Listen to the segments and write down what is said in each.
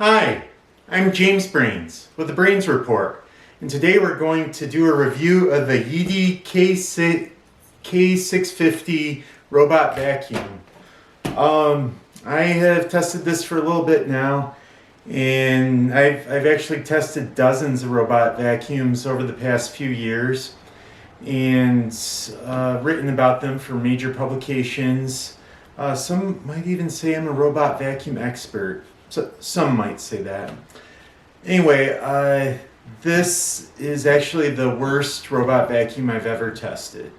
Hi, I'm James Brains with the Brains Report, and today we're going to do a review of the Yeedi K650 Robot Vacuum. I have tested this for a little bit now, and I've actually tested dozens of robot vacuums over the past few years and written about them for major publications. Some might even say I'm a robot vacuum expert. So, some might say that. Anyway, this is actually the worst robot vacuum I've ever tested.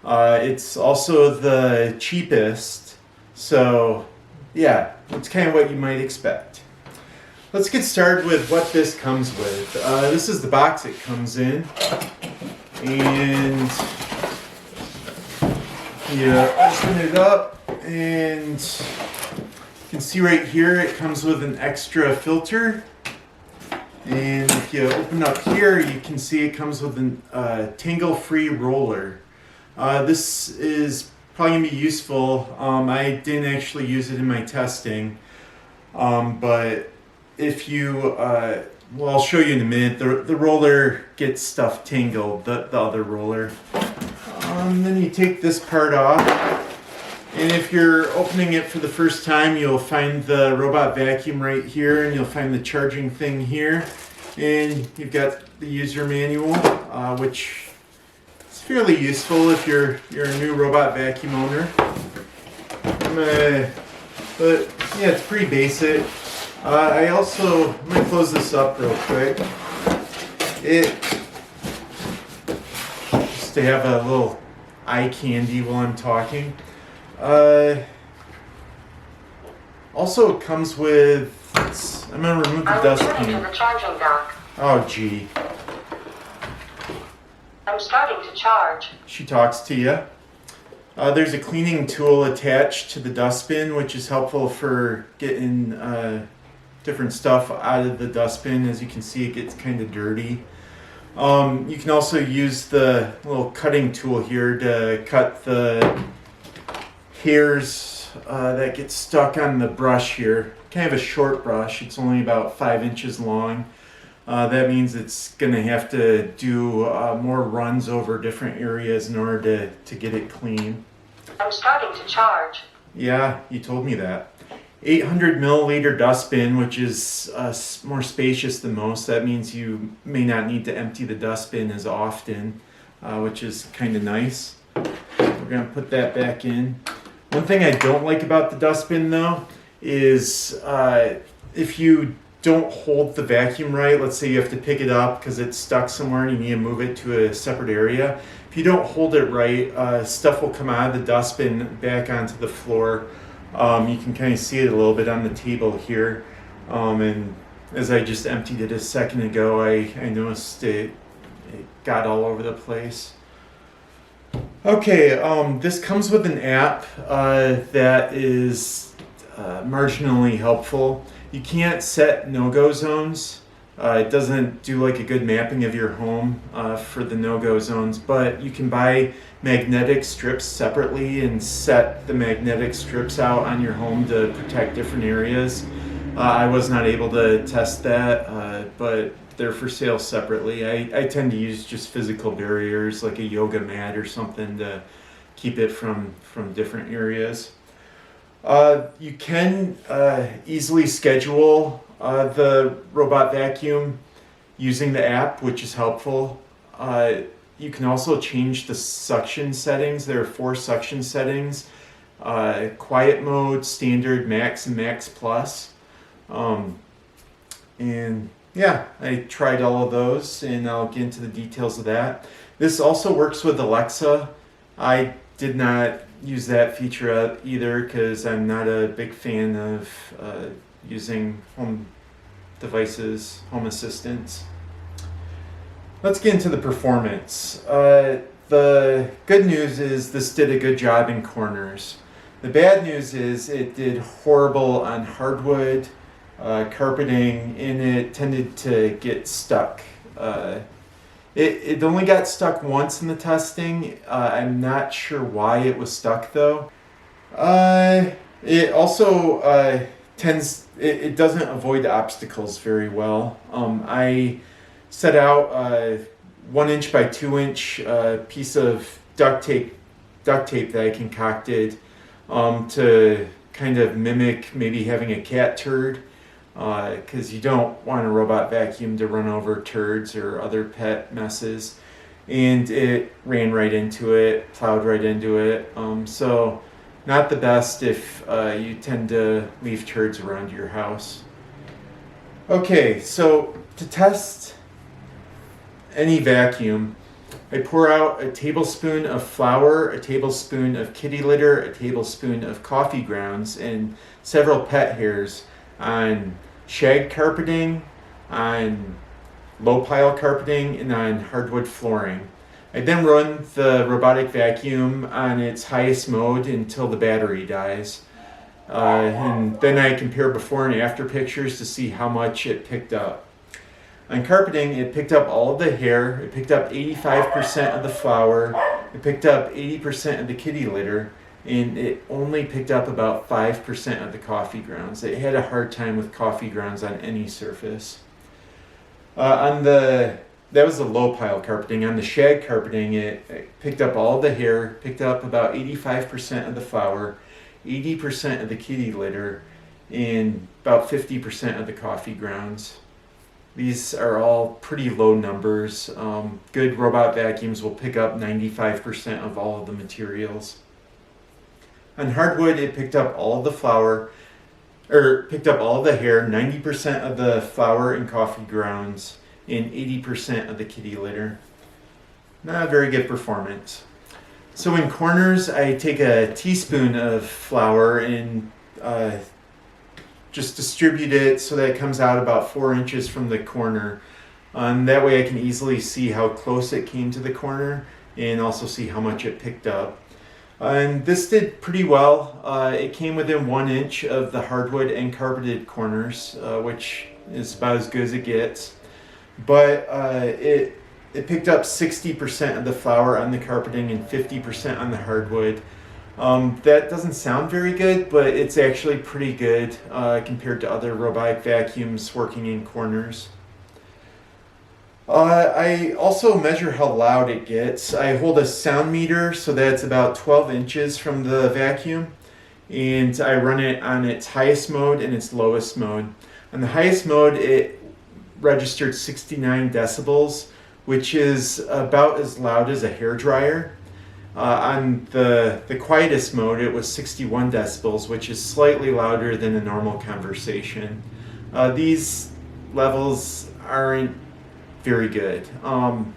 It's also the cheapest, so yeah, it's kind of what you might expect. Let's get started with what this comes with. This is the box it comes in, and you open it up, and you can see right here it comes with an extra filter, and if you open up here you can see it comes with a tangle-free roller. This is probably going to be useful. I didn't actually use it in my testing, but if you, well, I'll show you in a minute. The roller gets stuff tangled, the other roller. Then you take this part off. And if you're opening it for the first time, you'll find the robot vacuum right here, and you'll find the charging thing here. And you've got the user manual, which is fairly useful if you're a new robot vacuum owner. But yeah, it's pretty basic. I'm gonna close this up real quick. Just to have a little eye candy while I'm talking. Also it comes with, I'm going to remove the dustpan. To the charging dock. Oh gee. I'm starting to charge. She talks to you. There's a cleaning tool attached to the dustbin, which is helpful for getting different stuff out of the dustbin. As you can see, it gets kind of dirty. You can also use the little cutting tool here to cut the hairs that get stuck on the brush here. Kind of a short brush. It's only about 5 inches long. That means it's going to have to do more runs over different areas in order to get it clean. I'm starting to charge. Yeah, you told me that. 800 milliliter dustbin, which is more spacious than most. That means you may not need to empty the dustbin as often, which is kind of nice. We're going to put that back in. One thing I don't like about the dustbin though is if you don't hold the vacuum right, let's say you have to pick it up because it's stuck somewhere and you need to move it to a separate area. If you don't hold it right, stuff will come out of the dustbin back onto the floor. You can kind of see it a little bit on the table here. And as I just emptied it a second ago, I noticed it got all over the place. Okay, this comes with an app that is marginally helpful. You can't set no-go zones. It doesn't do like a good mapping of your home for the no-go zones, but you can buy magnetic strips separately and set the magnetic strips out on your home to protect different areas. I was not able to test that, but they're for sale separately. I tend to use just physical barriers like a yoga mat or something to keep it from different areas. You can easily schedule the robot vacuum using the app, which is helpful. You can also change the suction settings. There are 4 suction settings: quiet mode, standard, max, and max plus. And yeah, I tried all of those, and I'll get into the details of that. This also works with Alexa. I did not use that feature either because I'm not a big fan of using home devices, home assistants. Let's get into the performance. The good news is this did a good job in corners. The bad news is it did horrible on hardwood, carpeting, and it tended to get stuck. It only got stuck once in the testing. I'm not sure why it was stuck though. It also it doesn't avoid obstacles very well. I set out a 1 inch by 2 inch piece of duct tape that I concocted to kind of mimic maybe having a cat turd, because you don't want a robot vacuum to run over turds or other pet messes. And it ran right into it, plowed right into it. So not the best if you tend to leave turds around your house. Okay, so to test any vacuum, I pour out a tablespoon of flour, a tablespoon of kitty litter, a tablespoon of coffee grounds, and several pet hairs on shag carpeting, on low pile carpeting, and on hardwood flooring. I then run the robotic vacuum on its highest mode until the battery dies. And then I compare before and after pictures to see how much it picked up. On carpeting, it picked up all of the hair, it picked up 85% of the flour, it picked up 80% of the kitty litter, and it only picked up about 5% of the coffee grounds. It had a hard time with coffee grounds on any surface. That was the low pile carpeting. On the shag carpeting, it picked up all the hair, picked up about 85% of the flour, 80% of the kitty litter, and about 50% of the coffee grounds. These are all pretty low numbers. Good robot vacuums will pick up 95% of all of the materials. On hardwood, it picked up all of the flour, or picked up all of the hair, 90% of the flour and coffee grounds, and 80% of the kitty litter. Not a very good performance. So in corners, I take a teaspoon of flour and just distribute it so that it comes out about 4 inches from the corner. That way I can easily see how close it came to the corner and also see how much it picked up. And this did pretty well. It came within 1 inch of the hardwood and carpeted corners, which is about as good as it gets. But it picked up 60% of the flour on the carpeting and 50% on the hardwood. That doesn't sound very good, but it's actually pretty good compared to other robotic vacuums working in corners. I also measure how loud it gets. I hold a sound meter so that it's about 12 inches from the vacuum, and I run it on its highest mode and its lowest mode. On the highest mode, it registered 69 decibels, which is about as loud as a hairdryer. On the quietest mode, it was 61 decibels, which is slightly louder than a normal conversation. These levels aren't very good. On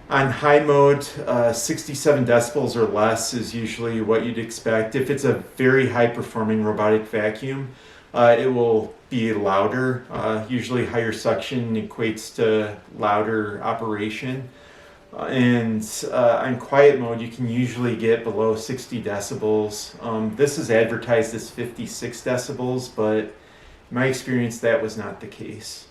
high mode, 67 decibels or less is usually what you'd expect. If it's a very high performing robotic vacuum, it will be louder. Usually higher suction equates to louder operation. And on quiet mode, you can usually get below 60 decibels. This is advertised as 56 decibels, but in my experience, that was not the case.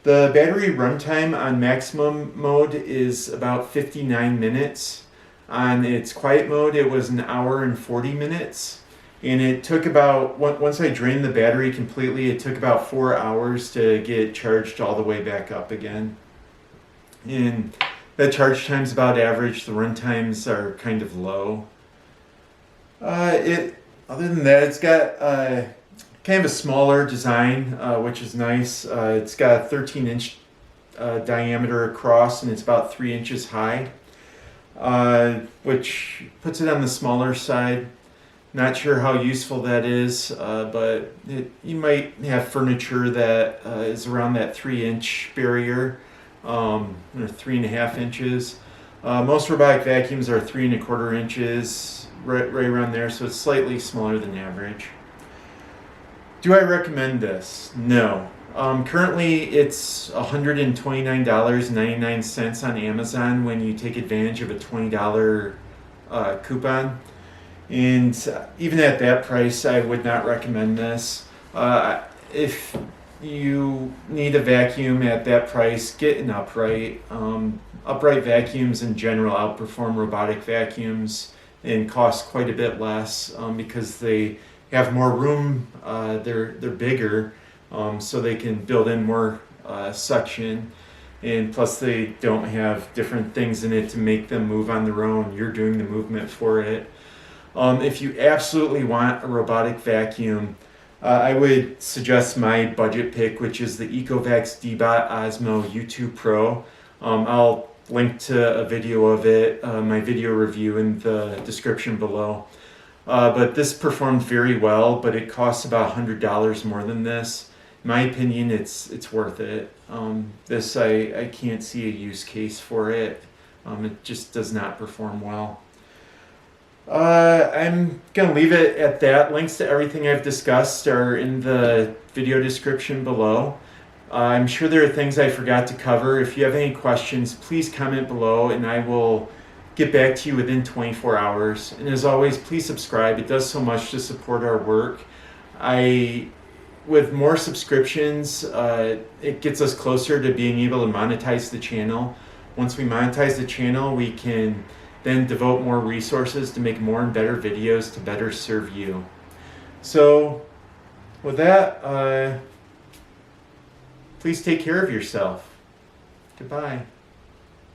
The battery runtime on maximum mode is about 59 minutes. On its quiet mode, it was 1 hour and 40 minutes. And it took about, once I drained the battery completely, it took about 4 hours to get charged all the way back up again. And the charge time's about average. The run times are kind of low. Other than that, it's got kind of a smaller design, which is nice. It's got a 13-inch diameter across, and it's about 3 inches high, which puts it on the smaller side. Not sure how useful that is, but you might have furniture that is around that 3-inch barrier, or 3.5 inches. Most robotic vacuums are 3.25 inches, right around there, so it's slightly smaller than average. Do I recommend this? No. Currently, it's $129.99 on Amazon when you take advantage of a $20 coupon. And even at that price, I would not recommend this. If you need a vacuum at that price, get an upright. Upright vacuums in general outperform robotic vacuums and cost quite a bit less because they have more room. They're bigger, so they can build in more suction, and plus they don't have different things in it to make them move on their own. You're doing the movement for it. If you absolutely want a robotic vacuum, I would suggest my budget pick, which is the Ecovacs D-Bot Osmo U2 Pro. I'll link to a video of it, my video review, in the description below. But this performed very well, but it costs about $100 more than this. In my opinion, it's worth it. This, I can't see a use case for it. It just does not perform well. I'm going to leave it at that. Links to everything I've discussed are in the video description below. I'm sure there are things I forgot to cover. If you have any questions, please comment below and I will get back to you within 24 hours. And as always, please subscribe. It does so much to support our work. With more subscriptions, it gets us closer to being able to monetize the channel. Once we monetize the channel, we can then devote more resources to make more and better videos to better serve you. So with that, please take care of yourself. Goodbye.